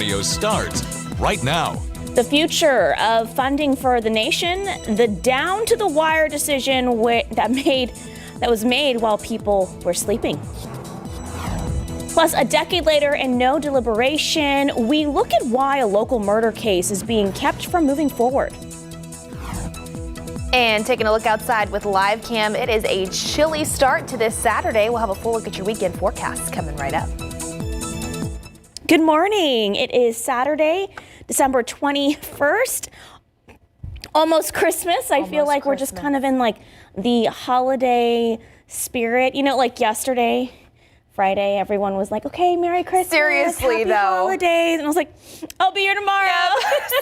Ontario starts right now. The future of funding for the nation, the down-to-the-wire decision that was made while people were sleeping. Plus, a decade later and no deliberation, we look at why a local murder case is being kept from moving forward. And taking a look outside with Live Cam, it is a chilly start to this Saturday. We'll have a full look at your weekend forecasts coming right up. Good morning. It is Saturday, December 21st. Almost Christmas. I feel like we're just kind of in like the holiday spirit. You know, like yesterday, Friday, everyone was like, okay, Merry Christmas. Seriously, happy though. holidays. And I was like, I'll be here tomorrow. Yep.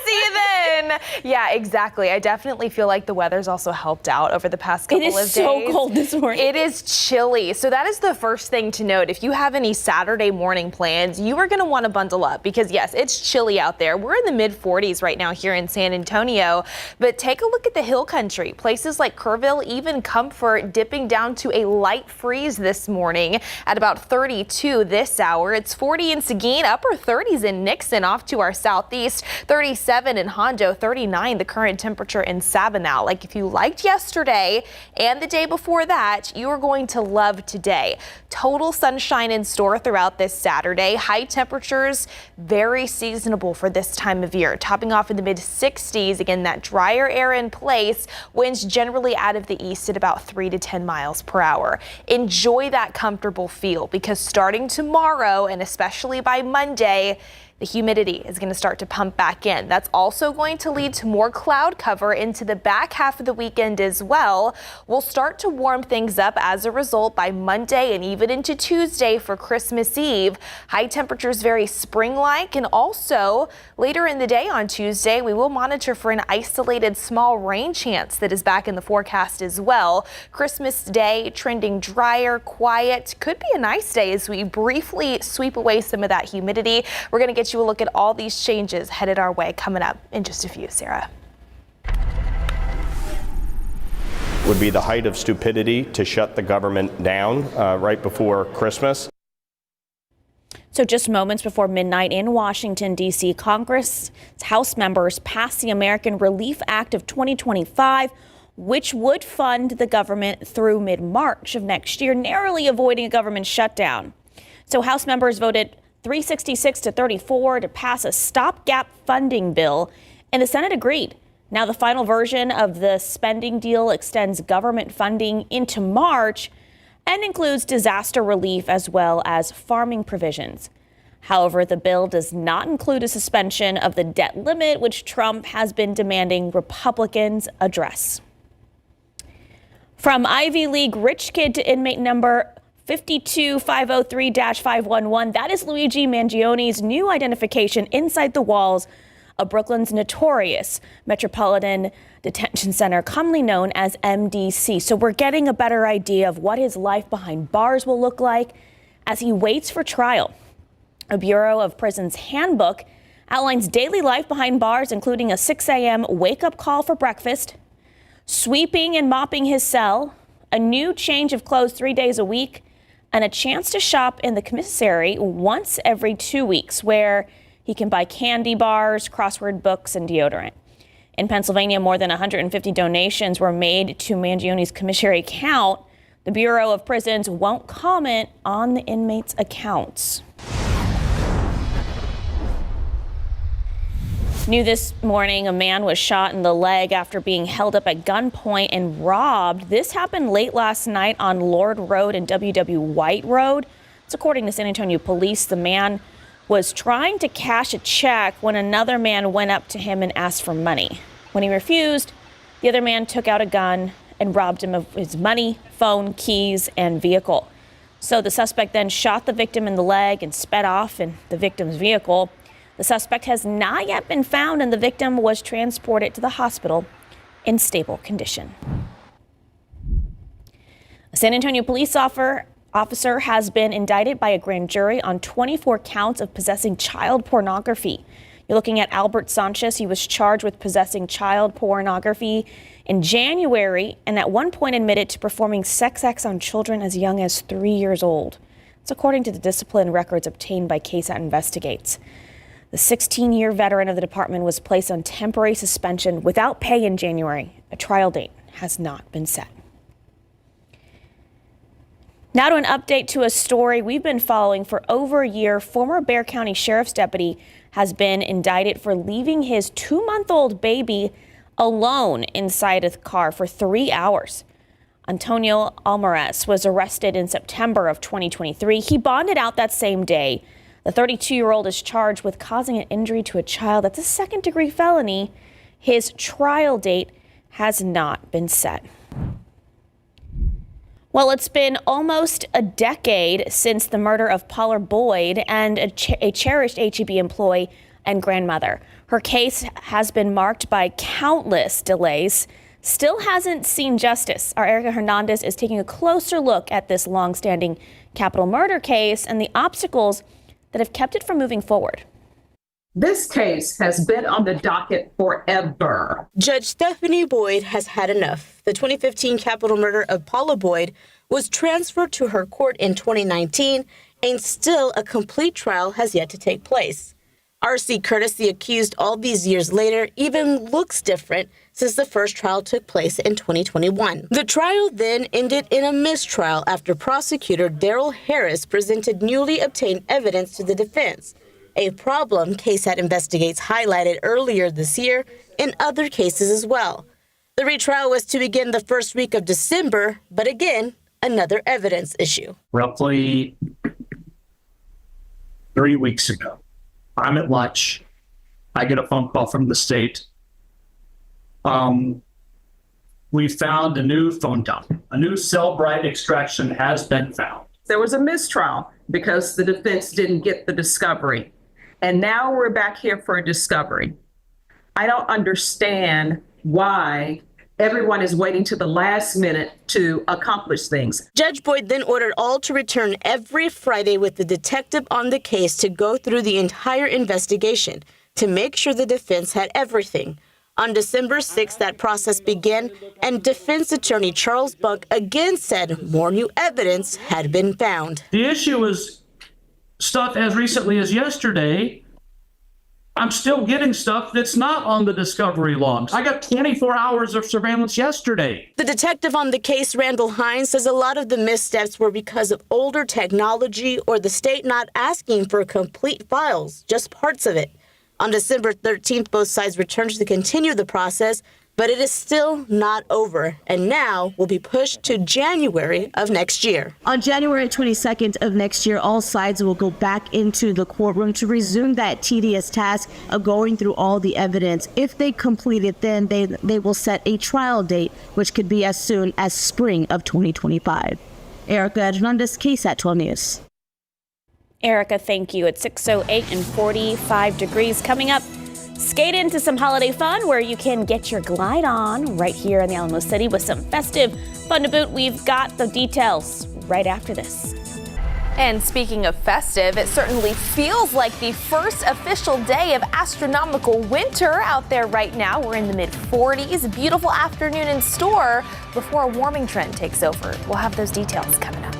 See you then. Yeah, exactly. I definitely feel like the weather's also helped out over the past couple of days. It is so cold this morning. It is chilly. So that is the first thing to note. If you have any Saturday morning plans, you are going to want to bundle up because, yes, it's chilly out there. We're in the mid-40s right now here in San Antonio. But take a look at the hill country. Places like Kerrville, even Comfort, dipping down to a light freeze this morning at about 32 this hour. It's 40 in Seguin, upper 30s in Nixon off to our southeast, 37 in Hondo, 39 the current temperature in Sabinal. Like if you liked yesterday and the day before that, you are going to love today. Total sunshine in store throughout this Saturday. High temperatures, very seasonable for this time of year, topping off in the mid 60s. Again, that drier air in place, winds generally out of the east at about 3 to 10 miles per hour. Enjoy that comfortable feel because starting tomorrow and especially by Monday, the humidity is going to start to pump back in. That's also going to lead to more cloud cover into the back half of the weekend as well. We'll start to warm things up as a result by Monday and even into Tuesday for Christmas Eve. High temperatures very spring-like, and also later in the day on Tuesday, we will monitor for an isolated small rain chance that is back in the forecast as well. Christmas Day trending drier, quiet. Could be a nice day as we briefly sweep away some of that humidity. We're going to get you a look at all these changes headed our way coming up in just a few. Sarah. Would be the height of stupidity to shut the government down right before Christmas. So just moments before midnight in Washington, D.C., Congress House members passed the American Relief Act of 2025, which would fund the government through mid-March of next year, narrowly avoiding a government shutdown. So House members voted 366 to 34 to pass a stopgap funding bill, and the Senate agreed. Now the final version of the spending deal extends government funding into March and includes disaster relief as well as farming provisions. However, the bill does not include a suspension of the debt limit, which Trump has been demanding Republicans address. From Ivy League rich kid to inmate number 52503-511. That is Luigi Mangione's new identification inside the walls of Brooklyn's notorious Metropolitan Detention Center, commonly known as MDC. So we're getting a better idea of what his life behind bars will look like as he waits for trial. A Bureau of Prisons handbook outlines daily life behind bars, including a 6 a.m. wake-up call for breakfast, sweeping and mopping his cell, a new change of clothes 3 days a week, and a chance to shop in the commissary once every 2 weeks, where he can buy candy bars, crossword books, and deodorant. In Pennsylvania, more than 150 donations were made to Mangione's commissary account. The Bureau of Prisons won't comment on the inmates' accounts. New this morning, a man was shot in the leg after being held up at gunpoint and robbed. This happened late last night on Lord Road and W.W. White Road. It's according to San Antonio police. The man was trying to cash a check when another man went up to him and asked for money. When he refused, the other man took out a gun and robbed him of his money, phone, keys, and vehicle. So the suspect then shot the victim in the leg and sped off in the victim's vehicle. The suspect has not yet been found, and the victim was transported to the hospital in stable condition. A San Antonio police officer has been indicted by a grand jury on 24 counts of possessing child pornography. You're looking at Albert Sanchez. He was charged with possessing child pornography in January and at one point admitted to performing sex acts on children as young as 3 years old. It's according to the discipline records obtained by KSAT Investigates. The 16-year veteran of the department was placed on temporary suspension without pay in January. A trial date has not been set. Now to an update to a story we've been following for over a year. Former Bexar County Sheriff's deputy has been indicted for leaving his 2-month-old baby alone inside a car for 3 hours. Antonio Almares was arrested in September of 2023. He bonded out that same day. The 32-year-old is charged with causing an injury to a child. That's a second-degree felony. His trial date has not been set. Well, it's been almost a decade since the murder of Paula Boyd and a cherished HEB employee and grandmother. Her case has been marked by countless delays. Still hasn't seen justice. Our Erica Hernandez is taking a closer look at this long-standing capital murder case and the obstacles that have kept it from moving forward. This case has been on the docket forever. Judge Stephanie Boyd has had enough. The 2015 capital murder of Paula Boyd was transferred to her court in 2019, and still a complete trial has yet to take place. R.C. Curtis, the accused all these years later, even looks different since the first trial took place in 2021. The trial then ended in a mistrial after prosecutor Daryl Harris presented newly obtained evidence to the defense, a problem KSAT investigates highlighted earlier this year in other cases as well. The retrial was to begin the first week of December, but again, another evidence issue. Roughly 3 weeks ago, I'm at lunch. I get a phone call from the state. We found a new phone dump. A new cell bright extraction has been found. There was a mistrial because the defense didn't get the discovery. And now we're back here for a discovery. I don't understand why everyone is waiting to the last minute to accomplish things. Judge Boyd then ordered all to return every Friday with the detective on the case to go through the entire investigation to make sure the defense had everything. On December 6th, that process began, and defense attorney Charles Buck again said more new evidence had been found. The issue is stuff as recently as yesterday. I'm still getting stuff that's not on the discovery logs. I got 24 hours of surveillance yesterday. The detective on the case, Randall Hines, says a lot of the missteps were because of older technology or the state not asking for complete files, just parts of it. On December 13th, both sides returned to continue the process, but it is still not over, and now will be pushed to January of next year. On January 22nd of next year, all sides will go back into the courtroom to resume that tedious task of going through all the evidence. If they complete it, then they will set a trial date, which could be as soon as spring of 2025. Erica Hernandez, KSAT 12 News. Erica, thank you. It's 6:08 and 45 degrees. Coming up, skate into some holiday fun where you can get your glide on right here in the Alamo City with some festive fun to boot. We've got the details right after this. And speaking of festive, it certainly feels like the first official day of astronomical winter out there right now. We're in the mid-40s. Beautiful afternoon in store before a warming trend takes over. We'll have those details coming up.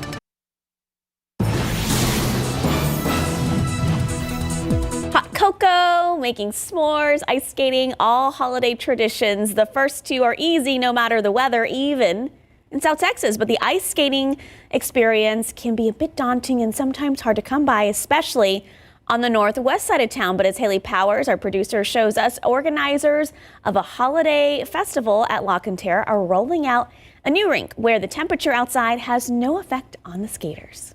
Hot cocoa, making s'mores, ice skating, all holiday traditions. The first two are easy no matter the weather, even in South Texas. But the ice skating experience can be a bit daunting and sometimes hard to come by, especially on the northwest side of town. But as Haley Powers, our producer, shows us, organizers of a holiday festival at La Cantera are rolling out a new rink where the temperature outside has no effect on the skaters.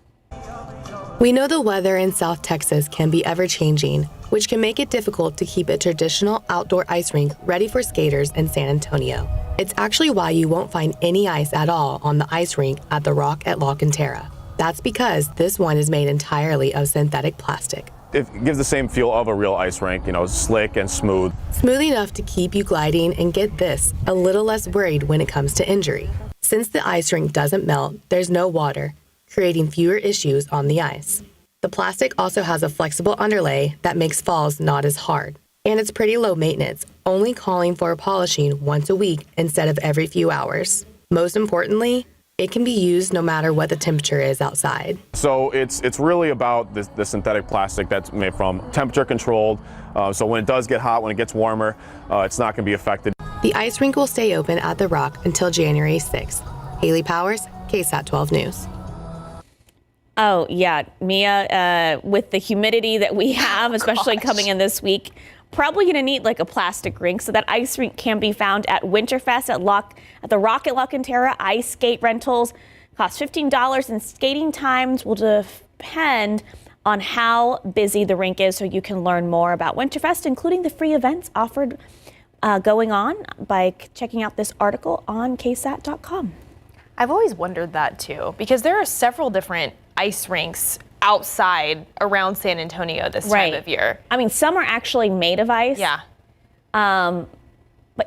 We know the weather in South Texas can be ever-changing, which can make it difficult to keep a traditional outdoor ice rink ready for skaters in San Antonio. It's actually why you won't find any ice at all on the ice rink at the Rock at La Cantera. That's because this one is made entirely of synthetic plastic. It gives the same feel of a real ice rink, slick and smooth. Smooth enough to keep you gliding and, get this, a little less worried when it comes to injury. Since the ice rink doesn't melt, there's no water, creating fewer issues on the ice. The plastic also has a flexible underlay that makes falls not as hard. And it's pretty low maintenance, only calling for polishing once a week instead of every few hours. Most importantly, It can be used no matter what the temperature is outside. So it's really about the synthetic plastic that's made from temperature controlled. So when it does get hot, when it gets warmer, it's not going to be affected. The ice rink will stay open at the Rock until January 6th. Haley Powers, KSAT 12 News. Oh, yeah, Mia, with the humidity that we have, especially coming in this week, probably going to need like a plastic rink. So that ice rink can be found at Winterfest at the Rock at La Cantera. Ice skate rentals cost $15, and skating times will depend on how busy the rink is. So you can learn more about Winterfest, including the free events offered going on, by checking out this article on KSAT.com. I've always wondered that too, because there are several different ice rinks outside around San Antonio this time of year. I mean, some are actually made of ice. Yeah. But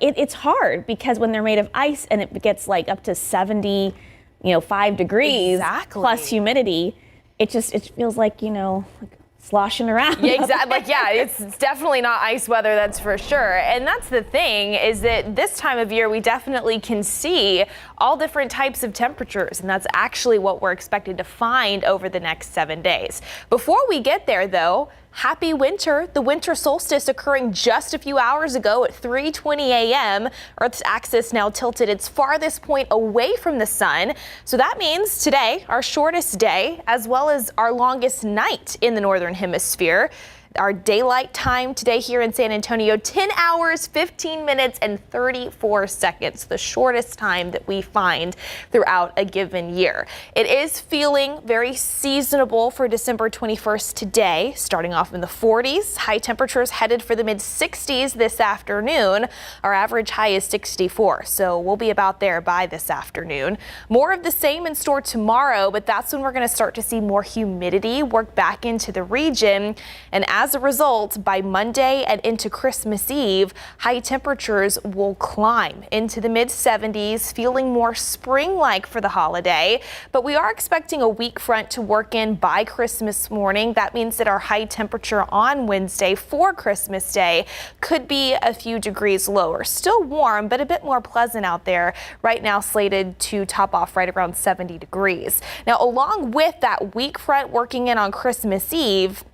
it's hard because when they're made of ice and it gets like up to 5 degrees plus humidity, it feels like, like sloshing around. Yeah, exactly. It's definitely not ice weather, that's for sure. And that's the thing, is that this time of year we definitely can see all different types of temperatures, and that's actually what we're expected to find over the next 7 days. Before we get there, though, happy winter. The winter solstice occurring just a few hours ago at 3:20 a.m. Earth's axis now tilted its farthest point away from the sun. So that means today, our shortest day, as well as our longest night in the northern hemisphere. Our daylight time today here in San Antonio, 10 hours, 15 minutes, and 34 seconds, the shortest time that we find throughout a given year. It is feeling very seasonable for December 21st today, starting off in the 40s. High temperatures headed for the mid-60s this afternoon. Our average high is 64, so we'll be about there by this afternoon. More of the same in store tomorrow, but that's when we're going to start to see more humidity work back into the region. And as a result, by Monday and into Christmas Eve, high temperatures will climb into the mid-70s, feeling more spring-like for the holiday. But we are expecting a weak front to work in by Christmas morning. That means that our high temperature on Wednesday for Christmas Day could be a few degrees lower. Still warm, but a bit more pleasant out there. Right now slated to top off right around 70 degrees. Now, along with that weak front working in on Christmas Eve,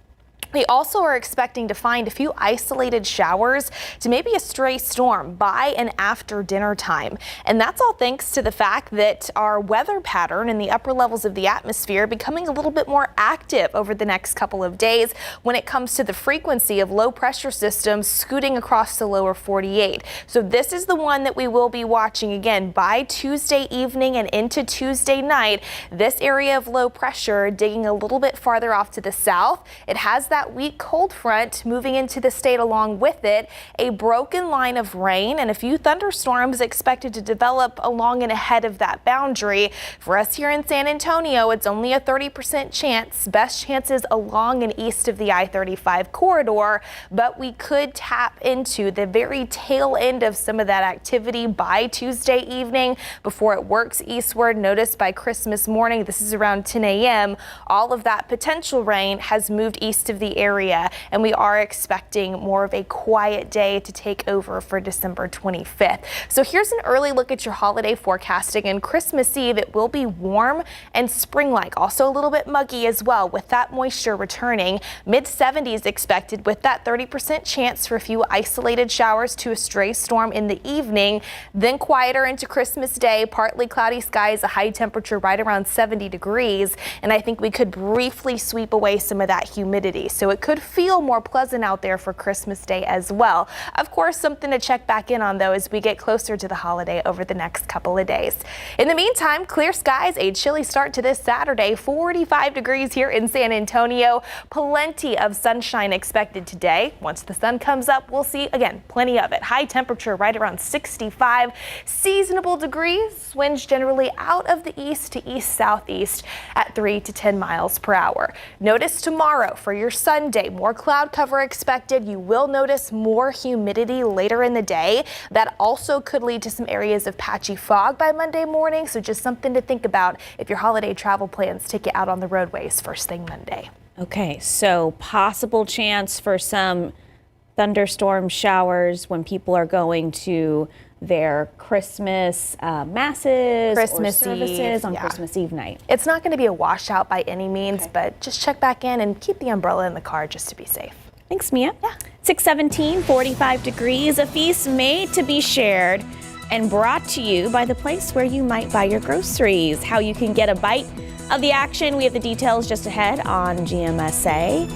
we also are expecting to find a few isolated showers to maybe a stray storm by and after dinner time. And that's all thanks to the fact that our weather pattern in the upper levels of the atmosphere becoming a little bit more active over the next couple of days when it comes to the frequency of low pressure systems scooting across the lower 48. So this is the one that we will be watching again by Tuesday evening and into Tuesday night. This area of low pressure digging a little bit farther off to the south. It has that weak cold front moving into the state along with it. A broken line of rain and a few thunderstorms expected to develop along and ahead of that boundary. For us here in San Antonio, it's only a 30% chance. Best chances along and east of the I-35 corridor, but we could tap into the very tail end of some of that activity by Tuesday evening before it works eastward. Notice by Christmas morning, this is around 10 a.m., all of that potential rain has moved east of the area, and we are expecting more of a quiet day to take over for December 25th. So here's an early look at your holiday forecasting. And Christmas Eve, it will be warm and spring-like, also a little bit muggy as well with that moisture returning. Mid-70s expected with that 30% chance for a few isolated showers to a stray storm in the evening. Then quieter into Christmas Day, partly cloudy skies, a high temperature right around 70 degrees. And I think we could briefly sweep away some of that humidity. So it could feel more pleasant out there for Christmas Day as well. Of course, something to check back in on, though, as we get closer to the holiday over the next couple of days. In the meantime, clear skies, a chilly start to this Saturday, 45 degrees here in San Antonio. Plenty of sunshine expected today. Once the sun comes up, we'll see, again, plenty of it. High temperature right around 65. Seasonable degrees, winds generally out of the east to east-southeast at 3 to 10 miles per hour. Notice tomorrow for your Sunday, more cloud cover expected. You will notice more humidity later in the day. That also could lead to some areas of patchy fog by Monday morning. So just something to think about if your holiday travel plans take you out on the roadways first thing Monday. Okay, so possible chance for some thunderstorm showers when people are going to their Christmas masses Christmas or services Eve, on yeah. Christmas Eve night. It's not going to be a washout by any means, but just check back in and keep the umbrella in the car just to be safe. Thanks, Mia. Yeah. 6:17, 45 degrees, a feast made to be shared and brought to you by the place where you might buy your groceries. How you can get a bite of the action. We have the details just ahead on GMSA.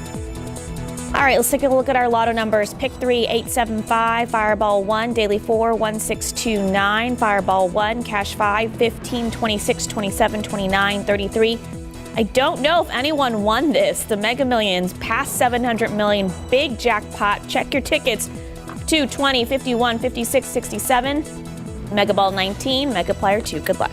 All right, let's take a look at our lotto numbers. Pick 3, 875, Fireball 1, Daily 4, 1629, Fireball 1, Cash 5, 15, 26, 27, 29, 33. I don't know if anyone won this. The Mega Millions past 700 million, big jackpot. Check your tickets. 2, 20, 51, 56, 67. Mega Ball 19, Mega Player 2. Good luck.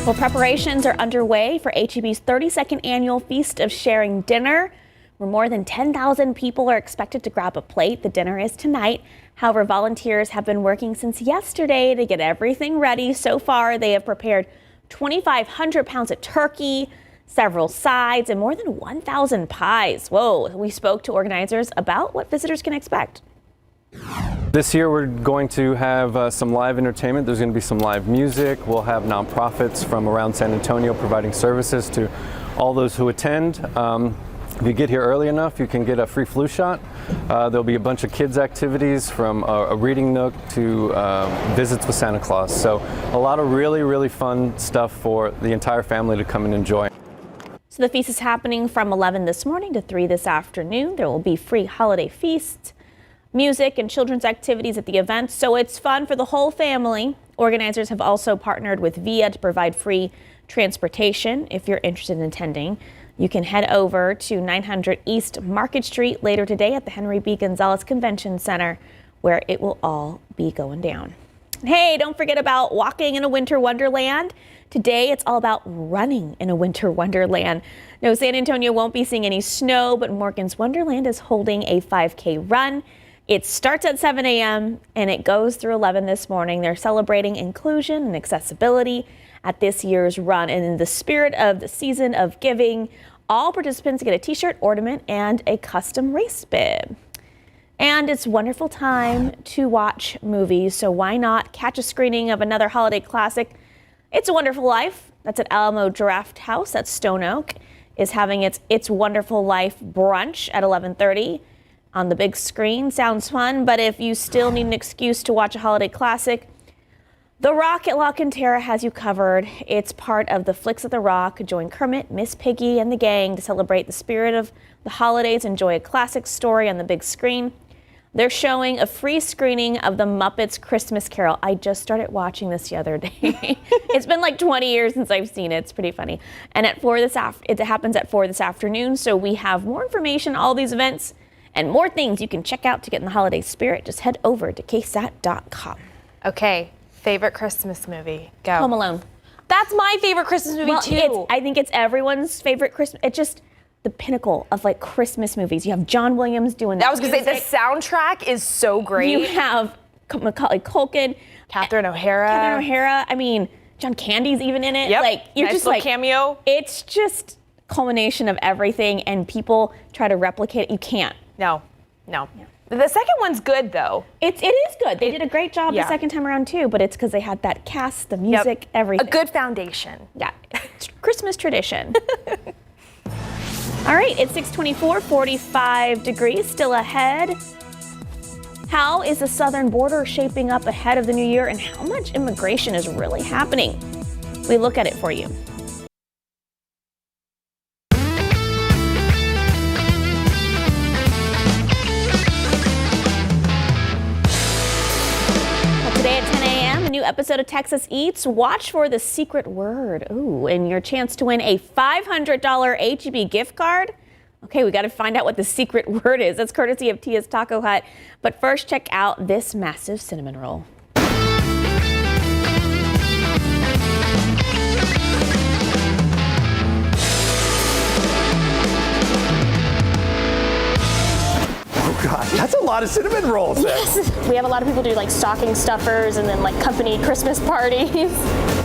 Well, preparations are underway for HEB's 32nd annual Feast of Sharing dinner, where more than 10,000 people are expected to grab a plate. The dinner is tonight. However, volunteers have been working since yesterday to get everything ready. So far, they have prepared 2,500 pounds of turkey, several sides, and more than 1,000 pies. Whoa, we spoke to organizers about what visitors can expect. This year we're going to have some live entertainment. There's going to be some live music. We'll have nonprofits from around San Antonio providing services to all those who attend. If you get here early enough, you can get a free flu shot. There'll be a bunch of kids activities from a reading nook to visits with Santa Claus. So a lot of really, really fun stuff for the entire family to come and enjoy. So the feast is happening from 11 this morning to 3 this afternoon. There will be free holiday feasts, music and children's activities at the event, so it's fun for the whole family. Organizers have also partnered with VIA to provide free transportation. If you're interested in attending, you can head over to 900 East Market Street later today at the Henry B. Gonzalez Convention Center, where it will all be going down. Hey, don't forget about walking in a winter wonderland. Today, it's all about running in a winter wonderland. No, San Antonio won't be seeing any snow, but Morgan's Wonderland is holding a 5K run. It starts at 7 a.m. and it goes through 11 this morning. They're celebrating inclusion and accessibility at this year's run. And in the spirit of the season of giving, all participants get a t-shirt, ornament, and a custom race bib. And it's a wonderful time to watch movies, so why not catch a screening of another holiday classic? It's a Wonderful Life. That's at Alamo Draft House at Stone Oak. Is having its It's Wonderful Life brunch at 11:30. On the big screen. Sounds fun, but if you still need an excuse to watch a holiday classic, The Rock at La Cantera has you covered. It's part of the Flicks at the Rock. Join Kermit, Miss Piggy, and the gang to celebrate the spirit of the holidays. Enjoy a classic story on the big screen. They're showing a free screening of the Muppets Christmas Carol. I just started watching this the other day. It's been like 20 years since I've seen it. It's pretty funny. And at 4 it happens at 4 this afternoon. So we have more information on all these events and more things you can check out to get in the holiday spirit. Just head over to KSAT.com. Okay, favorite Christmas movie. Go. Home Alone. That's my favorite Christmas movie too. I think it's everyone's favorite Christmas. It's just the pinnacle of like Christmas movies. You have John Williams doing that. I was gonna say the soundtrack is so great. You have Macaulay Culkin, Catherine O'Hara. I mean, John Candy's even in it. Yep. Like you're Nice just little like cameo. It's just culmination of everything, and people try to replicate it. You can't. No. Yeah. The second one's good though. It is good. They did a great job Yeah. the second time around too, but it's because they had that cast, the music, everything. A good foundation. Yeah. Christmas tradition. All right, it's 6:24, 45 degrees, still ahead. How is the southern border shaping up ahead of the new year, and how much immigration is really happening? We look at it for you. Today at 10 a.m., a new episode of Texas Eats. Watch for the secret word. Ooh, and your chance to win a $500 HEB gift card. Okay, we got to find out what the secret word is. That's courtesy of Tia's Taco Hut. But first, check out this massive cinnamon roll. Gosh, that's a lot of cinnamon rolls there. Yes. We have a lot of people do like stocking stuffers and then like company Christmas parties.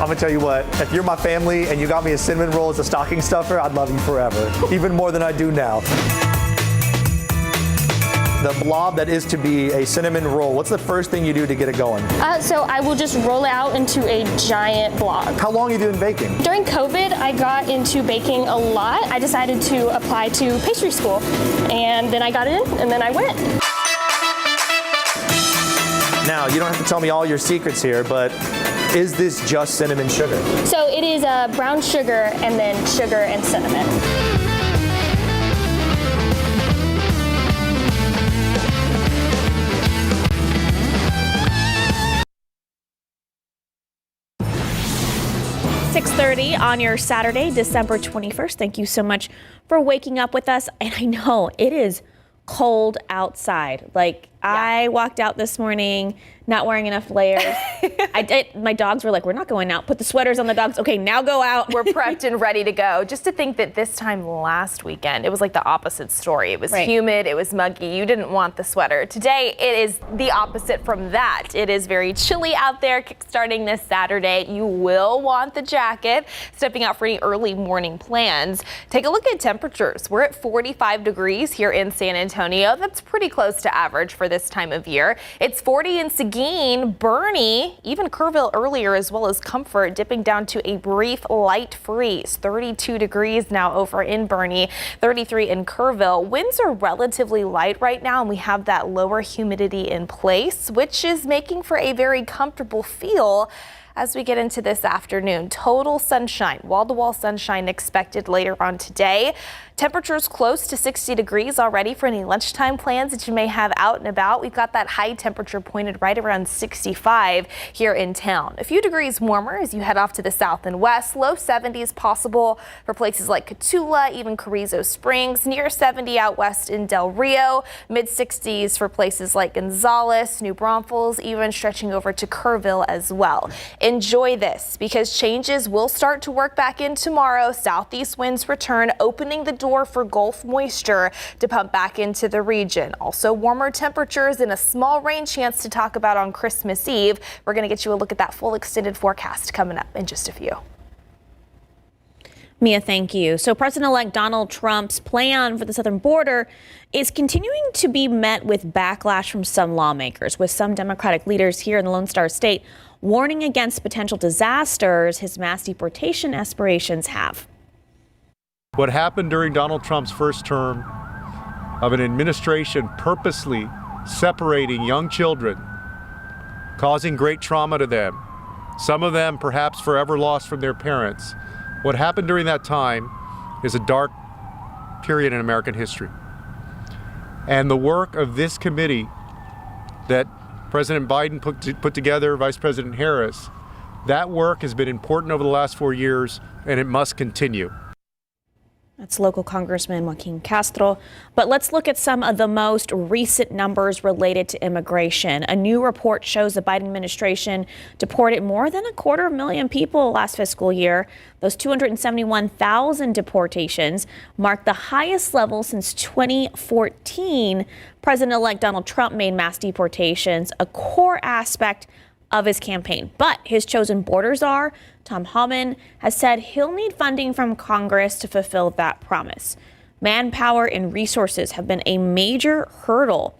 I'm gonna tell you what, if you're my family and you got me a cinnamon roll as a stocking stuffer, I'd love you forever. Even more than I do now. the blob that is to be a cinnamon roll, what's the first thing you do to get it going? So I will just roll it out into a giant blob. How long have you been baking? During COVID, I got into baking a lot. I decided to apply to pastry school, and then I got in, and then I went. Now, you don't have to tell me all your secrets here, but is this just cinnamon sugar? So it is brown sugar and then sugar and cinnamon. .30 on your Saturday, December 21st. Thank you so much for waking up with us. And I know it is cold outside. I walked out this morning not wearing enough layers. My dogs were like, we're not going out. Put the sweaters on the dogs. Okay, now go out. We're prepped and ready to go. Just to think that this time last weekend, it was like the opposite story. It was humid, it was muggy. You didn't want the sweater. Today, it is the opposite from that. It is very chilly out there starting this Saturday. You will want the jacket. Stepping out for any early morning plans. Take a look at temperatures. We're at 45 degrees here in San Antonio. That's pretty close to average for this time of year. It's 40 in Seguin, Bernie, even Kerrville earlier, as well as Comfort, dipping down to a brief light freeze. 32 degrees now over in Bernie, 33 in Kerrville. Winds are relatively light right now, and we have that lower humidity in place, which is making for a very comfortable feel as we get into this afternoon. Total sunshine, wall-to-wall sunshine expected later on today. Temperatures close to 60 degrees already for any lunchtime plans that you may have out and about. We've got that high temperature pointed right around 65 here in town. A few degrees warmer as you head off to the south and west. Low 70s possible for places like Cotulla, even Carrizo Springs. Near 70 out west in Del Rio. Mid 60s for places like Gonzales, New Braunfels, even stretching over to Kerrville as well. Enjoy this because changes will start to work back in tomorrow. Southeast winds return, opening the door for Gulf moisture to pump back into the region. Also warmer temperatures and a small rain chance to talk about on Christmas Eve. We're going to get you a look at that full extended forecast coming up in just a few. Mia, thank you. So President-elect Donald Trump's plan for the southern border is continuing to be met with backlash from some lawmakers, with some Democratic leaders here in the Lone Star State warning against potential disasters his mass deportation aspirations have. What happened during Donald Trump's first term of an administration purposely separating young children, causing great trauma to them, some of them perhaps forever lost from their parents. What happened during that time is a dark period in American history. And the work of this committee that President Biden put together, Vice President Harris, that work has been important over the last 4 years, and it must continue. That's local Congressman Joaquin Castro. But let's look at some of the most recent numbers related to immigration. A new report shows the Biden administration deported more than 250,000 people last fiscal year. Those 271,000 deportations mark the highest level since 2014. President-elect Donald Trump made mass deportations a core aspect of his campaign. But his chosen border czar, Tom Homan, has said he'll need funding from Congress to fulfill that promise. Manpower and resources have been a major hurdle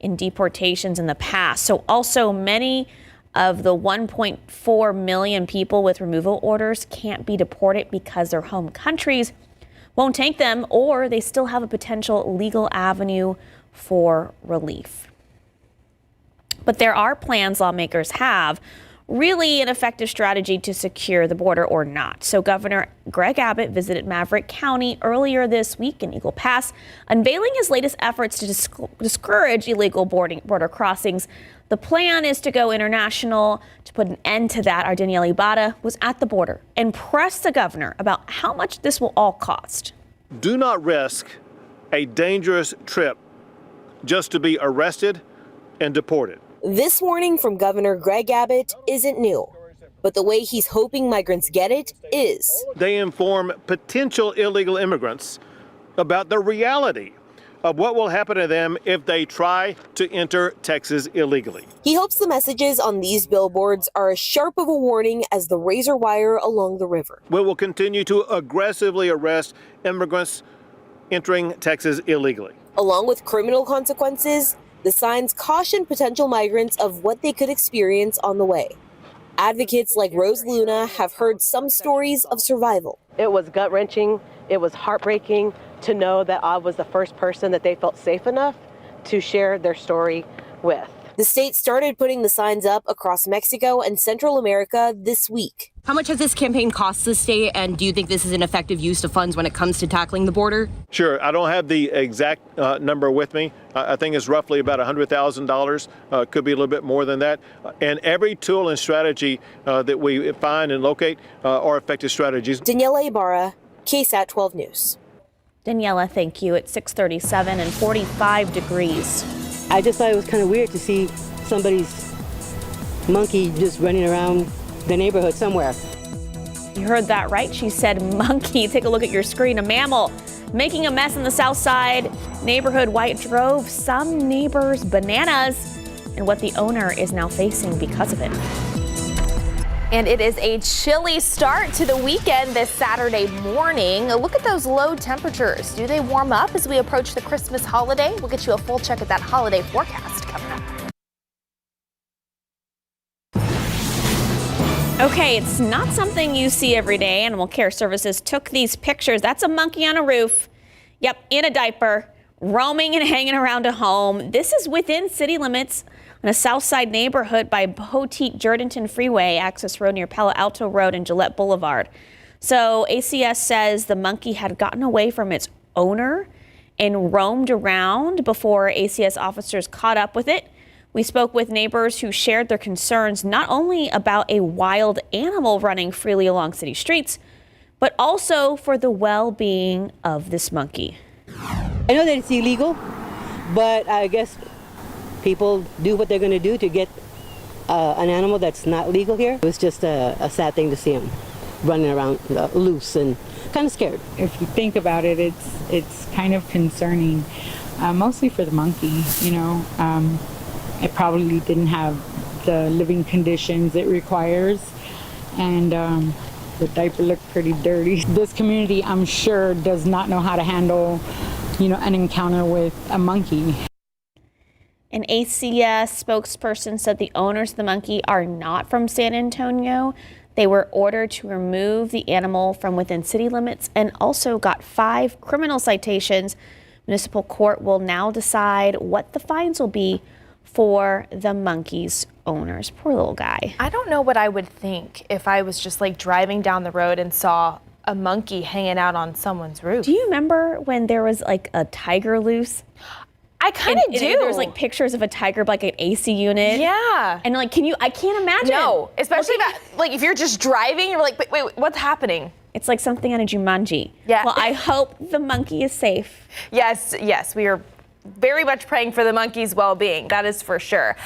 in deportations in the past. So also many of the 1.4 million people with removal orders can't be deported because their home countries won't take them, or they still have a potential legal avenue for relief. But there are plans lawmakers have, really an effective strategy to secure the border or not. So Governor Greg Abbott visited Maverick County earlier this week in Eagle Pass, unveiling his latest efforts to discourage illegal border crossings. The plan is to go international to put an end to that. Our Danielle Ibarra was at the border and pressed the governor about how much this will all cost. Do not risk a dangerous trip just to be arrested and deported. This warning from Governor Greg Abbott isn't new, but the way he's hoping migrants get it is. They inform potential illegal immigrants about the reality of what will happen to them if they try to enter Texas illegally. He hopes the messages on these billboards are as sharp of a warning as the razor wire along the river. We will continue to aggressively arrest immigrants entering Texas illegally. Along with criminal consequences, the signs caution potential migrants of what they could experience on the way. Advocates like Rose Luna have heard some stories of survival. It was gut-wrenching. It was heartbreaking to know that I was the first person that they felt safe enough to share their story with. The state started putting the signs up across Mexico and Central America this week. How much has this campaign cost the state, and do you think this is an effective use of funds when it comes to tackling the border? Sure. I don't have the exact number with me. I think it's roughly about $100,000. Could be a little bit more than that. And every tool and strategy that we find and locate are effective strategies. Daniela Ibarra, KSAT 12 News. Daniela, thank you. It's 6:37 and 45 degrees. I just thought it was kind of weird to see somebody's monkey just running around the neighborhood somewhere. You heard that right. She said monkey. Take a look at your screen. A mammal making a mess in the South Side neighborhood. White drove some neighbors bananas, and what the owner is now facing because of it. And it is a chilly start to the weekend this Saturday morning. Look at those low temperatures. Do they warm up as we approach the Christmas holiday? We'll get you a full check at that holiday forecast coming up. Okay, it's not something you see every day. Animal Care Services took these pictures. That's a monkey on a roof. Yep, in a diaper, roaming and hanging around a home. This is within city limits in a South Side neighborhood by Poteet-Jourdanton Freeway, access road near Palo Alto Road and Gillette Boulevard. So ACS says the monkey had gotten away from its owner and roamed around before ACS officers caught up with it. We spoke with neighbors who shared their concerns not only about a wild animal running freely along city streets, but also for the well-being of this monkey. I know that it's illegal, but I guess people do what they're going to do to get an animal that's not legal here. It was just a sad thing to see him running around loose and kind of scared. If you think about it, it's kind of concerning, mostly for the monkey, you know. It probably didn't have the living conditions it requires, and the diaper looked pretty dirty. This community, I'm sure, does not know how to handle, you know, an encounter with a monkey. An ACS spokesperson said the owners of the monkey are not from San Antonio. They were ordered to remove the animal from within city limits and also got 5 criminal citations. Municipal court will now decide what the fines will be for the monkey's owners. Poor little guy. I don't know what I would think if I was just like driving down the road and saw a monkey hanging out on someone's roof. Do you remember when there was like a tiger loose? I kind of do. There was like pictures of a tiger, like an AC unit. Yeah. And like, I can't imagine. No, especially like if you're just driving, you're like, wait, what's happening? It's like something out of Jumanji. Yeah. Well, I hope the monkey is safe. Yes, we are very much praying for the monkey's well-being. That is for sure.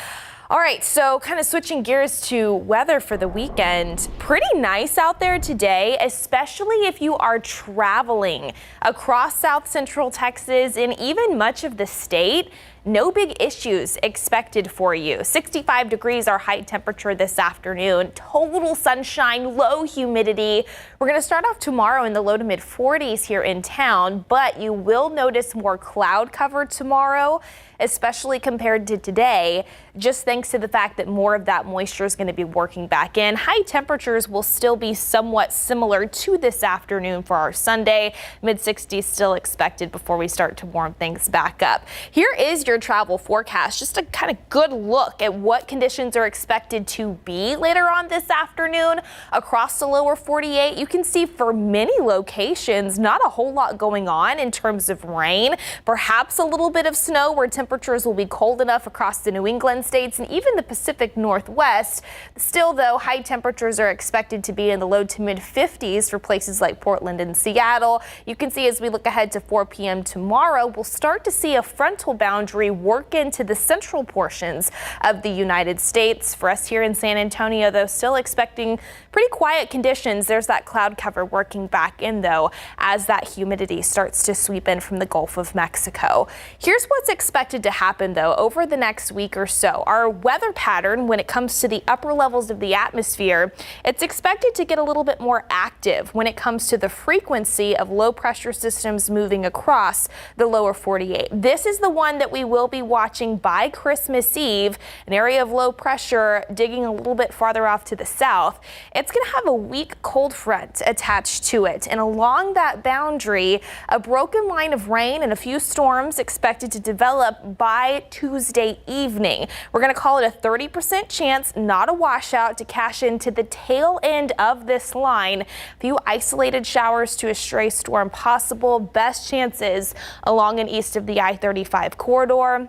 All right, so kind of switching gears to weather for the weekend. Pretty nice out there today, especially if you are traveling across South Central Texas and even much of the state. No big issues expected for you. 65 degrees our high temperature this afternoon. Total sunshine, low humidity. We're going to start off tomorrow in the low to mid 40s here in town, but you will notice more cloud cover tomorrow, especially compared to today, just thanks to the fact that more of that moisture is going to be working back in. High temperatures will still be somewhat similar to this afternoon for our Sunday. Mid 60s still expected before we start to warm things back up. Here is your travel forecast, just a kind of good look at what conditions are expected to be later on this afternoon across the lower 48. You can see for many locations, not a whole lot going on in terms of rain, perhaps a little bit of snow where temperatures will be cold enough across the New England states and even the Pacific Northwest. Still, though, high temperatures are expected to be in the low to mid 50s for places like Portland and Seattle. You can see as we look ahead to 4 p.m. tomorrow, we'll start to see a frontal boundary work into the central portions of the United States. For us here in San Antonio, though, still expecting pretty quiet conditions. There's that cloud cover working back in, though, as that humidity starts to sweep in from the Gulf of Mexico. Here's what's expected to happen, though, over the next week or so. Our weather pattern, when it comes to the upper levels of the atmosphere, it's expected to get a little bit more active when it comes to the frequency of low pressure systems moving across the lower 48. This is the one that we will be watching by Christmas Eve, an area of low pressure digging a little bit farther off to the south. It's going to have a weak cold front attached to it, and along that boundary, a broken line of rain and a few storms expected to develop by Tuesday evening. We're going to call it a 30% chance, not a washout, to cash into the tail end of this line. A few isolated showers to a stray storm possible. Best chances along and east of the I-35 corridor.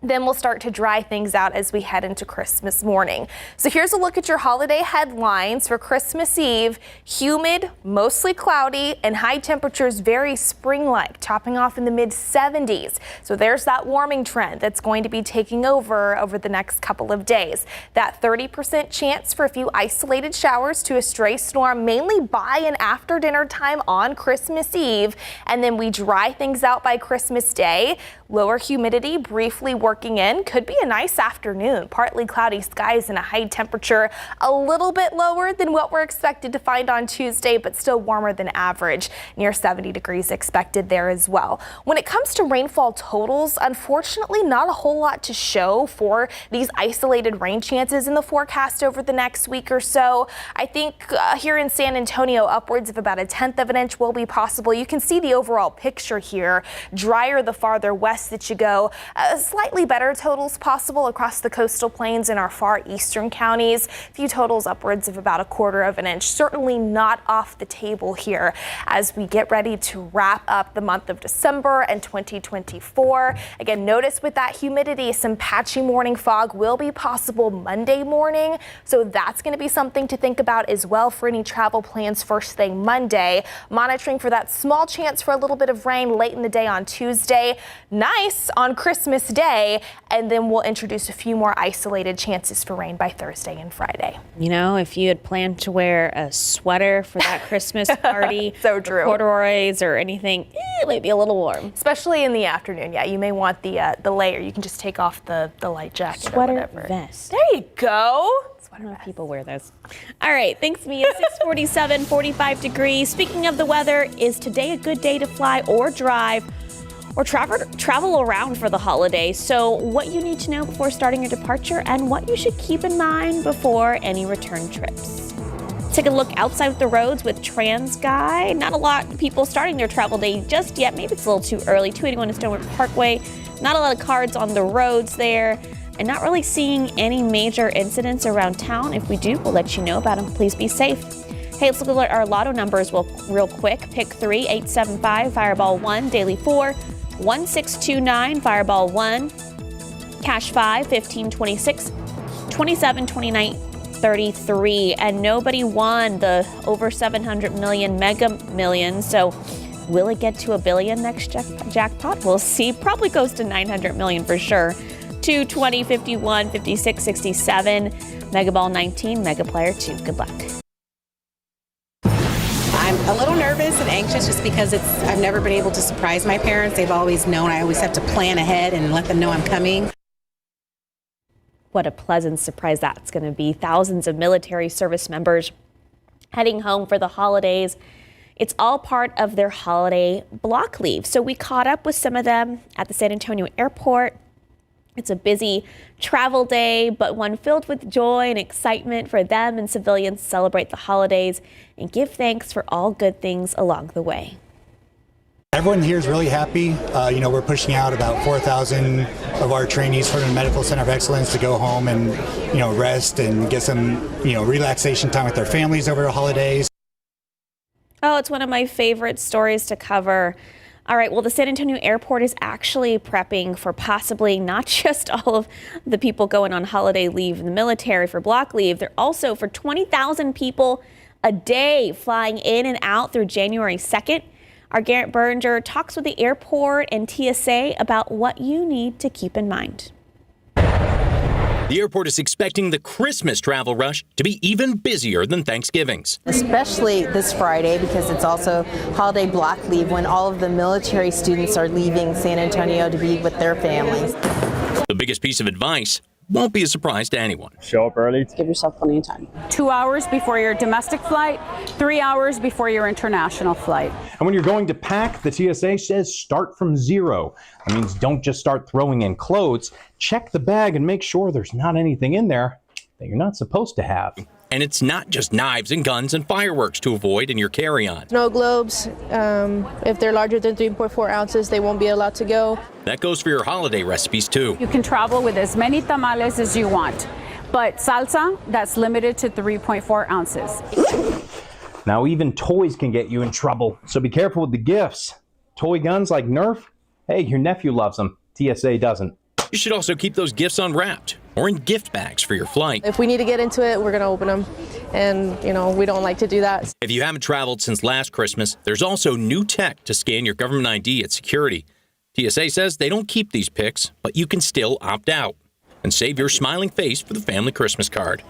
Then we'll start to dry things out as we head into Christmas morning. So here's a look at your holiday headlines for Christmas Eve. Humid, mostly cloudy, and high temperatures very spring-like, topping off in the mid-70s. So there's that warming trend that's going to be taking over the next couple of days. That 30% chance for a few isolated showers to a stray storm, mainly by and after dinner time on Christmas Eve. And then we dry things out by Christmas Day. Lower humidity briefly working in. Could be a nice afternoon. Partly cloudy skies and a high temperature, a little bit lower than what we're expected to find on Tuesday, but still warmer than average. Near 70 degrees expected there as well. When it comes to rainfall totals, unfortunately not a whole lot to show for these isolated rain chances in the forecast over the next week or so. I think here in San Antonio, upwards of about 1/10 of an inch will be possible. You can see the overall picture here. Drier the farther west that you go. Slightly better totals possible across the coastal plains in our far eastern counties. A few totals upwards of about 1/4 of an inch. Certainly not off the table here as we get ready to wrap up the month of December and 2024. Again, notice with that humidity, some patchy morning fog will be possible Monday morning. So that's going to be something to think about as well for any travel plans first thing Monday. Monitoring for that small chance for a little bit of rain late in the day on Tuesday. Nice on Christmas Day, and then we'll introduce a few more isolated chances for rain by Thursday and Friday. You know, if you had planned to wear a sweater for that Christmas party, so true, corduroys or anything, it might be a little warm, especially in the afternoon. Yeah, you may want the layer. You can just take off the light jacket, sweater, or whatever. Vest. There you go. I don't know if people wear those. All right, thanks, Mia. 6:47, 45 degrees. Speaking of the weather, is today a good day to fly or drive or travel around for the holidays? So what you need to know before starting your departure and what you should keep in mind before any return trips. Take a look outside of the roads with TransGuide. Not a lot of people starting their travel day just yet. Maybe it's a little too early. 281 to Stonewood Parkway. Not a lot of cars on the roads there. And not really seeing any major incidents around town. If we do, we'll let you know about them. Please be safe. Hey, let's look at our lotto numbers real quick. Pick 3, 875, Fireball 1, Daily 4, 1629, Fireball 1, Cash 5, 1526, 27, 29, 33. And nobody won the over 700 million Mega Millions. So will it get to $1 billion next jackpot? We'll see. Probably goes to 900 million for sure. 2, 20, 51, 56, 67, Mega Ball 19, Mega Player 2. Good luck. I'm a little nervous and anxious just because I've never been able to surprise my parents. They've always known. I always have to plan ahead and let them know I'm coming. What a pleasant surprise that's going to be. Thousands of military service members heading home for the holidays. It's all part of their holiday block leave. So we caught up with some of them at the San Antonio airport. It's a busy travel day, but one filled with joy and excitement for them and civilians to celebrate the holidays and give thanks for all good things along the way. Everyone here is really happy. We're pushing out about 4,000 of our trainees from the Medical Center of Excellence to go home and, rest and get some, relaxation time with their families over the holidays. Oh, it's one of my favorite stories to cover. All right, well, the San Antonio airport is actually prepping for possibly not just all of the people going on holiday leave in the military for block leave. They're also for 20,000 people a day flying in and out through January 2nd. Our Garrett Berger talks with the airport and TSA about what you need to keep in mind. The airport is expecting the Christmas travel rush to be even busier than Thanksgiving's. Especially this Friday because it's also holiday block leave when all of the military students are leaving San Antonio to be with their families. The biggest piece of advice, won't be a surprise to anyone. Show up early. Give yourself plenty of time. 2 hours before your domestic flight, 3 hours before your international flight. And when you're going to pack, the TSA says start from zero. That means don't just start throwing in clothes. Check the bag and make sure there's not anything in there that you're not supposed to have. And it's not just knives and guns and fireworks to avoid in your carry-on. Snow globes, if they're larger than 3.4 ounces, they won't be allowed to go. That goes for your holiday recipes too. You can travel with as many tamales as you want, but salsa, that's limited to 3.4 ounces. Now even toys can get you in trouble, so be careful with the gifts. Toy guns like Nerf? Hey, your nephew loves them. TSA doesn't. You should also keep those gifts unwrapped or in gift bags for your flight. If we need to get into it, we're going to open them. And, we don't like to do that. If you haven't traveled since last Christmas, there's also new tech to scan your government ID at security. TSA says they don't keep these pics, but you can still opt out and save your smiling face for the family Christmas card.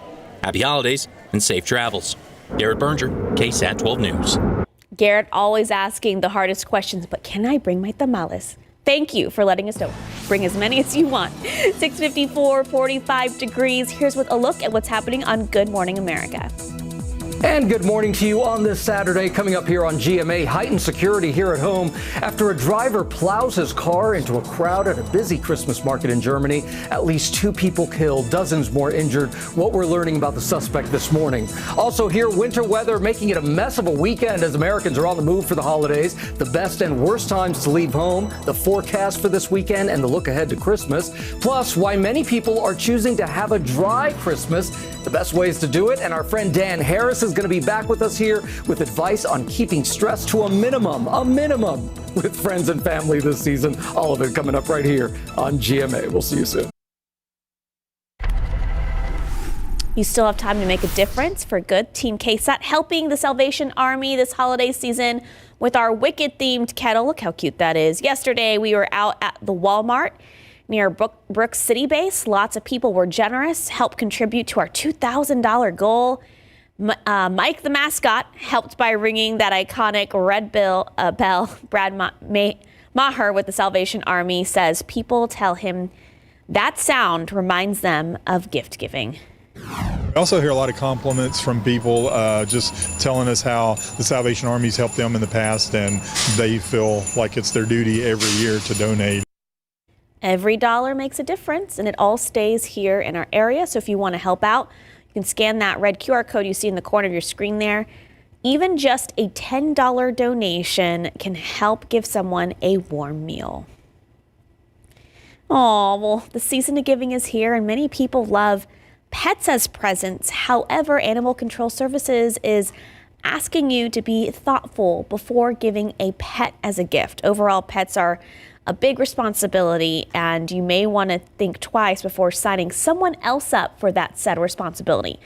Happy holidays and safe travels. Garrett Berger, KSAT 12 News. Garrett always asking the hardest questions, but can I bring my tamales? Thank you for letting us know. Bring as many as you want. 6:54, 45 degrees. Here's a look at what's happening on Good Morning America. And good morning to you on this Saturday. Coming up here on GMA, heightened security here at home after a driver plows his car into a crowd at a busy Christmas market in Germany. At least 2 people killed, dozens more injured. What we're learning about the suspect this morning. Also here, winter weather making it a mess of a weekend as Americans are on the move for the holidays. The best and worst times to leave home, the forecast for this weekend, and the look ahead to Christmas. Plus, why many people are choosing to have a dry Christmas, the best ways to do it. And our friend Dan Harris is going to be back with us here with advice on keeping stress to a minimum with friends and family this season. All of it coming up right here on GMA. We'll see you soon. You still have time to make a difference for good. Team KSAT helping the Salvation Army this holiday season with our Wicked-themed kettle. Look how cute that is. Yesterday, we were out at the Walmart near Brooks City Base. Lots of people were generous, helped contribute to our $2,000 goal. Mike the mascot helped by ringing that iconic red bell. Brad Maher with the Salvation Army says people tell him that sound reminds them of gift giving. I also hear a lot of compliments from people just telling us how the Salvation Army's helped them in the past, and they feel like it's their duty every year to donate. Every dollar makes a difference, and it all stays here in our area. So if you want to help out, you can scan that red QR code you see in the corner of your screen there. Even just a $10 donation can help give someone a warm meal. Oh, well, the season of giving is here, and many people love pets as presents. However, Animal Control Services is asking you to be thoughtful before giving a pet as a gift. Overall, pets are a big responsibility, and you may want to think twice before signing someone else up for that said responsibility.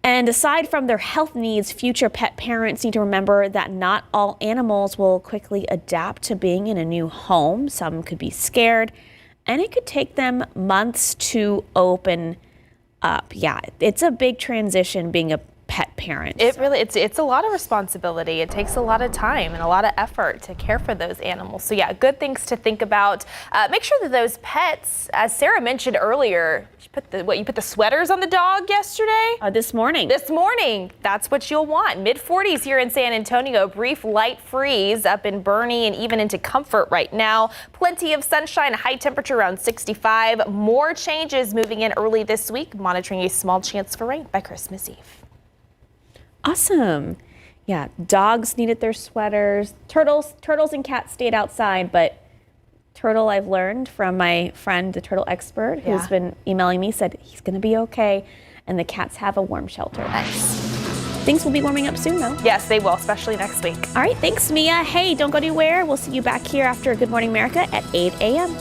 And aside from their health needs, future pet parents need to remember that not all animals will quickly adapt to being in a new home. Some could be scared, and it could take them months to open up. Yeah, it's a big transition being a pet parent. It really, it's a lot of responsibility. It takes a lot of time and a lot of effort to care for those animals. So yeah, good things to think about. Make sure that those pets, as Sarah mentioned earlier, you put the sweaters on the dog yesterday? This morning. This morning. That's what you'll want. Mid-40s here in San Antonio. Brief light freeze up in Bernie and even into Comfort right now. Plenty of sunshine, high temperature around 65. More changes moving in early this week. Monitoring a small chance for rain by Christmas Eve. Awesome. Yeah, dogs needed their sweaters. Turtles and cats stayed outside, but Turtle, I've learned from my friend, the turtle expert, who's been emailing me, said he's going to be okay, and the cats have a warm shelter. Nice. Things will be warming up soon, though. Yes, they will, especially next week. All right, thanks, Mia. Hey, don't go anywhere. We'll see you back here after Good Morning America at 8 a.m.